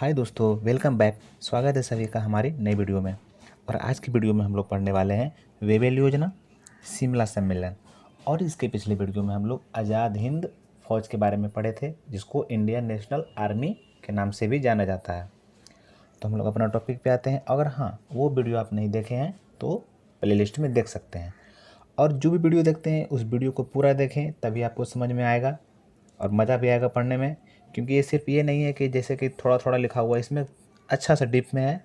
हाय दोस्तों, welcome back. स्वागत है सभी का हमारी नई वीडियो में। और आज की वीडियो में हम लोग पढ़ने वाले हैं वेवेल योजना, शिमला सम्मेलन। और इसके पिछले वीडियो में हम लोग आज़ाद हिंद फौज के बारे में पढ़े थे, जिसको इंडियन नेशनल आर्मी के नाम से भी जाना जाता है। तो हम लोग अपना टॉपिक पे आते हैं। अगर हाँ, वो वीडियो आप नहीं देखे हैं तो प्लेलिस्ट में देख सकते हैं। और जो भी वीडियो देखते हैं उस वीडियो को पूरा देखें, तभी आपको समझ में आएगा और मज़ा भी आएगा पढ़ने में। क्योंकि ये सिर्फ ये नहीं है कि जैसे कि थोड़ा थोड़ा लिखा हुआ है, इसमें अच्छा सा डीप में है।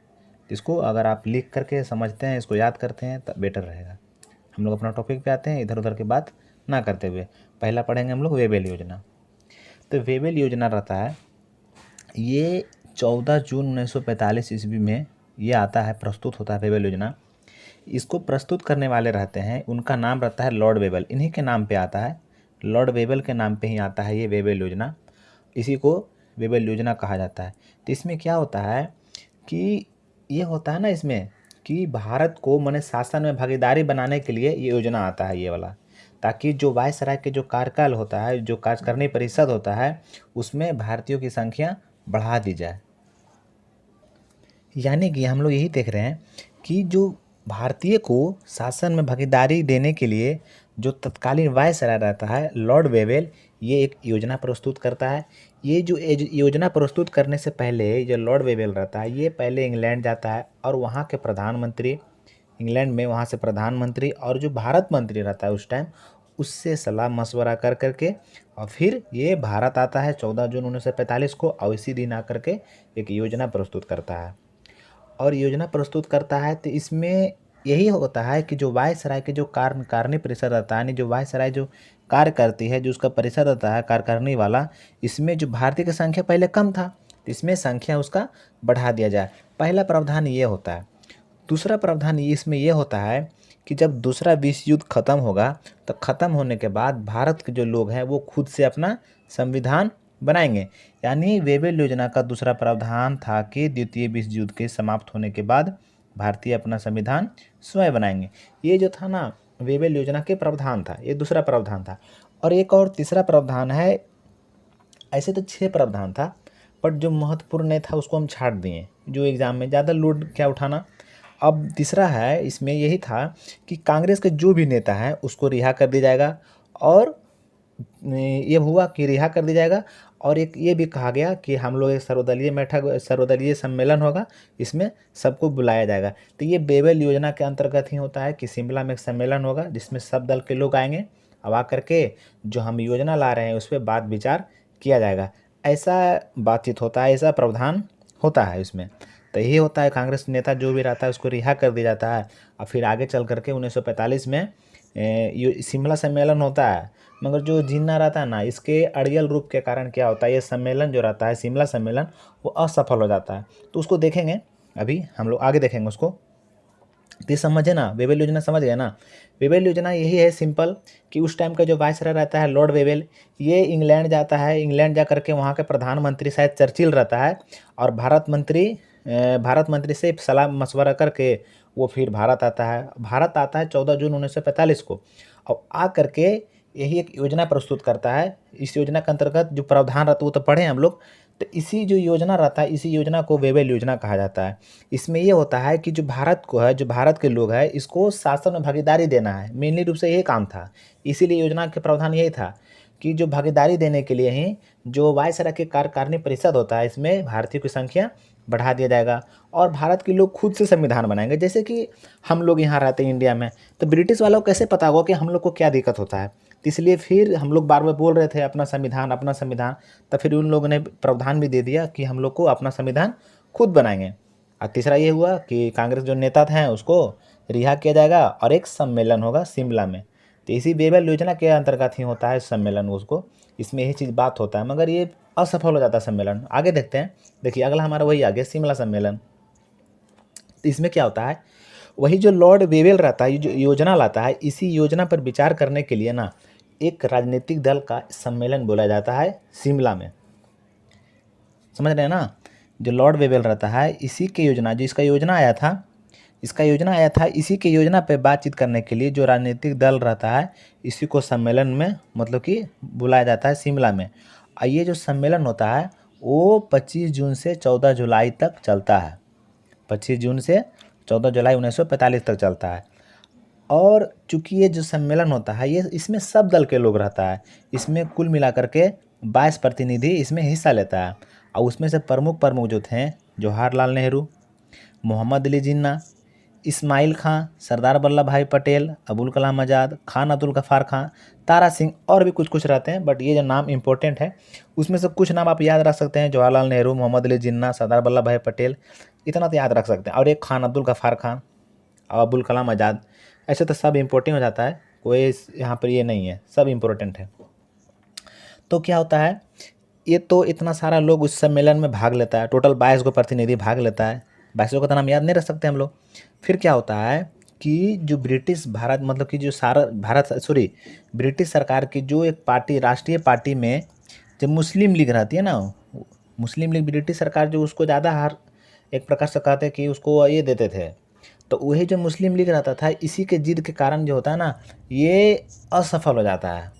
इसको अगर आप लिख करके समझते हैं, इसको याद करते हैं, तब बेटर रहेगा। हम लोग अपना टॉपिक पे आते हैं, इधर उधर की बात ना करते हुए। पहला पढ़ेंगे हम लोग वेवेल योजना। तो वेवेल योजना रहता है, ये 14 जून 1945 ईस्वी में ये आता है, प्रस्तुत होता है वेवेल योजना। इसको प्रस्तुत करने वाले रहते हैं, उनका नाम रहता है लॉर्ड वेवेल। इन्हीं के नाम पे आता है, लॉर्ड वेवेल के नाम पे ही आता है ये वेवेल योजना। इसी को वेवेल योजना कहा जाता है। तो इसमें क्या होता है कि ये होता है ना इसमें कि भारत को माने शासन में भागीदारी बनाने के लिए ये योजना आता है ये वाला, ताकि जो वायसराय के जो कार्यकाल होता है, जो कार्यकारिणी परिषद होता है, उसमें भारतीयों की संख्या बढ़ा दी जाए। यानी कि हम लोग यही देख रहे हैं कि जो भारतीय को शासन में भागीदारी देने के लिए जो तत्कालीन वायसराय रहता है लॉर्ड वेवेल, ये एक योजना प्रस्तुत करता है। ये जो योजना प्रस्तुत करने से पहले जो लॉर्ड वेवेल रहता है, ये पहले इंग्लैंड जाता है और वहाँ के प्रधानमंत्री, इंग्लैंड में वहाँ से प्रधानमंत्री और जो भारत मंत्री रहता है उस टाइम, उससे सलाह मशवरा कर करके और फिर ये भारत आता है 14 जून 1945 को, और इसी दिन आकर के एक योजना प्रस्तुत करता है। और योजना प्रस्तुत करता है तो इसमें यही होता है कि जो वायसराय के जो कार्यकारिणी परिषद रहता है, यानी जो वायसराय जो कार्य करती है, जो उसका परिषद होता है कार्यकारिणी वाला, इसमें जो भारतीय की संख्या पहले कम था, तो इसमें संख्या उसका बढ़ा दिया जाए। पहला प्रावधान ये होता है। दूसरा प्रावधान इसमें यह होता है कि जब दूसरा विश्व युद्ध खत्म होगा, तो ख़त्म होने के बाद भारत के जो लोग हैं वो खुद से अपना संविधान बनाएंगे। यानी वेवेल योजना का दूसरा प्रावधान था कि द्वितीय विश्व युद्ध के समाप्त होने के बाद भारतीय अपना संविधान स्वयं बनाएंगे। ये जो था ना वेवेल योजना के प्रावधान था, ये दूसरा प्रावधान था। और एक और तीसरा प्रावधान है। ऐसे तो 6 प्रावधान था, बट जो महत्वपूर्ण नहीं था उसको हम छाट दिए, जो एग्ज़ाम में ज़्यादा लोड क्या उठाना। अब तीसरा है, इसमें यही था कि कांग्रेस के जो भी नेता हैं उसको रिहा कर दिया जाएगा। और ये हुआ कि रिहा कर दिया जाएगा। और एक ये भी कहा गया कि हम लोग एक सर्वदलीय सम्मेलन होगा, इसमें सबको बुलाया जाएगा। तो ये वेवेल योजना के अंतर्गत ही होता है कि शिमला में एक सम्मेलन होगा जिसमें सब दल के लोग आएंगे। अब आकर के जो हम योजना ला रहे हैं उस पर बात विचार किया जाएगा। ऐसा बातचीत होता है, ऐसा प्रावधान होता है इसमें। तो यही होता है, कांग्रेस नेता जो भी रहता है उसको रिहा कर दिया जाता है। और फिर आगे चल करके 1945 में ये शिमला सम्मेलन होता है। मगर जो जिन्ना रहता है ना, इसके अड़ियल रूप के कारण क्या होता है, ये सम्मेलन जो रहता है शिमला सम्मेलन, वो असफल हो जाता है। तो उसको देखेंगे, अभी हम लोग आगे देखेंगे उसको। तो ये समझे ना, वेवेल योजना समझ गए ना। वेवेल योजना यही है सिंपल, कि उस टाइम का जो वायसराय रहता है लॉर्ड वेवेल, ये इंग्लैंड जाता है। इंग्लैंड जा करके वहाँ के प्रधानमंत्री शायद चर्चिल रहता है, और भारत मंत्री से सलाह मशवरा करके वो फिर भारत आता है। भारत आता है 14 जून 1945 को, और आ करके यही एक योजना प्रस्तुत करता है। इस योजना के अंतर्गत जो प्रावधान रहता है वो तो पढ़े हम लोग। तो इसी जो योजना रहता है, इसी योजना को वेवेल योजना कहा जाता है। इसमें ये होता है कि जो भारत को है, जो भारत के लोग हैं, इसको शासन में भागीदारी देना है, मेनली रूप से यही काम था। इसीलिए योजना के प्रावधान यही था कि जो भागीदारी देने के लिए ही जो वायसराय के कार्यकारिणी परिषद होता है, इसमें भारतीयों की संख्या बढ़ा दिया जाएगा। और भारत के लोग खुद से संविधान बनाएंगे। जैसे कि हम लोग यहाँ रहते हैं इंडिया में, तो ब्रिटिश वालों को कैसे पता होगा कि हम लोग को क्या दिक्कत होता है। तो इसलिए फिर हम लोग बार बार बोल रहे थे अपना संविधान, अपना संविधान। तो फिर उन लोगों ने प्रावधान भी दे दिया कि हम लोग को अपना संविधान खुद बनाएंगे। और तीसरा ये हुआ कि कांग्रेस जो नेता हैं उसको रिहा किया जाएगा और एक सम्मेलन होगा शिमला में। तो इसी वेवेल योजना के अंतर्गत ही होता है सम्मेलन उसको। इसमें यही चीज़ बात होता है, मगर ये असफल हो जाता है सम्मेलन। आगे देखते हैं। देखिए अगला हमारा वही आ गया शिमला सम्मेलन। तो इसमें क्या होता है, वही जो लॉर्ड वेवेल रहता है, ये जो योजना लाता है, इसी योजना पर विचार करने के लिए ना एक राजनीतिक दल का सम्मेलन बोला जाता है शिमला में। समझ रहे हैं ना। जो लॉर्ड वेवेल रहता है, इसी के योजना, जो इसका योजना आया था, इसी के योजना पे बातचीत करने के लिए जो राजनीतिक दल रहता है, इसी को सम्मेलन में मतलब कि बुलाया जाता है शिमला में। और ये जो सम्मेलन होता है वो 25 जून से 14 जुलाई तक चलता है। 25 जून से 14 जुलाई 1945 तक चलता है। और चूँकि ये जो सम्मेलन होता है ये इसमें सब दल के लोग रहता है। इसमें कुल मिलाकर के 22 प्रतिनिधि इसमें हिस्सा लेता है। और उसमें से प्रमुख प्रमुख जो थे जवाहरलाल नेहरू, मोहम्मद अली जिन्ना, इस्माइल खां, सरदार वल्लभ भाई पटेल, अबुल कलाम आज़ाद, खान अब्दुल गफ्फार खां, तारा सिंह और भी कुछ कुछ रहते हैं, बट ये जो नाम इंपॉर्टेंट है उसमें से कुछ नाम आप याद रख सकते हैं। जवाहरलाल नेहरू, मोहम्मद अली जिन्ना, सरदार वल्लभ भाई पटेल, इतना तो याद रख सकते हैं। और एक खान अब्दुल गफ्फार खां और अबुल कलाम आज़ाद। ऐसे तो सब इम्पोर्टेंट हो जाता है, कोई यहाँ पर ये नहीं है, सब इम्पोर्टेंट है। तो क्या होता है, ये तो इतना सारा लोग उस सम्मेलन में भाग लेता है। टोटल 22 को प्रतिनिधि भाग लेता है। 22 का तो नाम याद नहीं रख सकते हम लोग। फिर क्या होता है कि जो ब्रिटिश भारत मतलब कि जो सारा भारत सॉरी ब्रिटिश सरकार की जो एक पार्टी, राष्ट्रीय पार्टी में जब मुस्लिम लीग रहती है ना, मुस्लिम लीग ब्रिटिश सरकार जो उसको ज़्यादा हर एक प्रकार से कहते हैं कि उसको ये देते थे। तो वही जो मुस्लिम लीग रहता था, इसी के जिद के कारण जो होता है ना, ये असफल हो जाता है।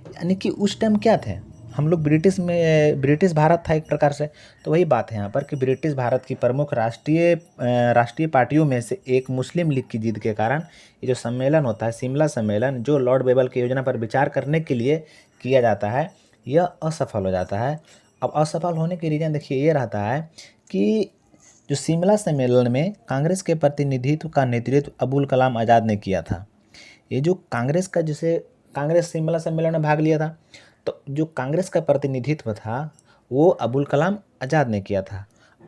यानी कि उस टाइम क्या थे हम लोग, ब्रिटिश भारत था एक प्रकार से। तो वही बात है यहाँ पर कि ब्रिटिश भारत की प्रमुख राष्ट्रीय पार्टियों में से एक मुस्लिम लीग की जिद के कारण ये जो सम्मेलन होता है, शिमला सम्मेलन, जो लॉर्ड वेबल की योजना पर विचार करने के लिए किया जाता है, यह असफल हो जाता है। अब असफल होने की रीज़न देखिए ये रहता है कि जो शिमला सम्मेलन में कांग्रेस के प्रतिनिधित्व का नेतृत्व अबुल कलाम आज़ाद ने किया था। ये जो कांग्रेस का, जैसे कांग्रेस शिमला सम्मेलन में भाग लिया था, तो जो कांग्रेस का प्रतिनिधित्व था वो अबुल कलाम आज़ाद ने किया था।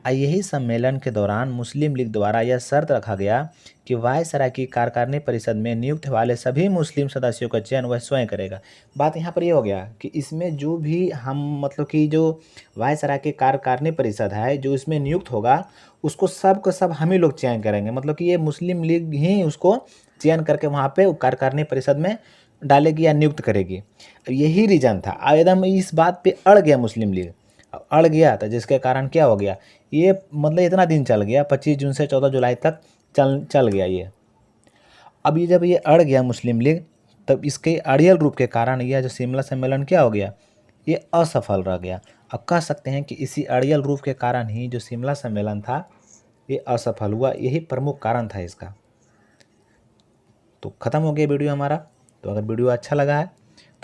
यही सम्मेलन के दौरान मुस्लिम लीग द्वारा यह शर्त रखा गया कि वायसराय की कार्यकारिणी परिषद में नियुक्त वाले सभी मुस्लिम सदस्यों का चयन वह स्वयं करेगा। बात यहाँ पर ये हो गया कि इसमें जो भी हम मतलब कि जो वायसराय की कार्यकारिणी परिषद है जो इसमें नियुक्त होगा, उसको सब का सब हम ही लोग चयन करेंगे। मतलब कि ये मुस्लिम लीग ही उसको चयन करके वहाँ पे कार्यकारिणी परिषद में डालेगी या नियुक्त करेगी। यही रीज़न था। एकदम इस बात पे अड़ गया मुस्लिम लीग। अड़ गया तो जिसके कारण क्या हो गया, ये मतलब इतना दिन चल गया, 25 जून से 14 जुलाई तक चल गया ये। अब ये जब ये अड़ गया मुस्लिम लीग, तब इसके अड़ियल रूप के कारण यह जो शिमला सम्मेलन क्या हो गया, ये असफल रह गया। अब कह सकते हैं कि इसी अड़ियल रूप के कारण ही जो शिमला सम्मेलन था ये असफल हुआ, यही प्रमुख कारण था इसका। तो ख़त्म हो गया वीडियो हमारा। तो अगर वीडियो अच्छा लगा है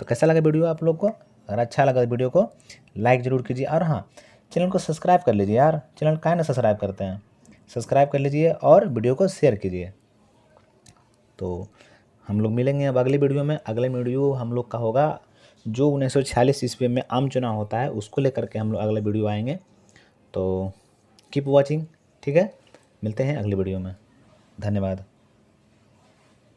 तो कैसा लगा वीडियो आप लोग को, अगर अच्छा लगा तो वीडियो को लाइक ज़रूर कीजिए। और हाँ, चैनल को सब्सक्राइब कर लीजिए यार, चैनल काहे ना सब्सक्राइब करते हैं, सब्सक्राइब कर लीजिए और वीडियो को शेयर कीजिए। तो हम लोग मिलेंगे अब अगली वीडियो में। अगले वीडियो हम लोग का होगा जो 1946 ईस्वी में आम चुनाव होता है, उसको लेकर के हम लोग अगले वीडियो आएंगे। तो कीप वॉचिंग, ठीक है, मिलते हैं अगली वीडियो में। धन्यवाद।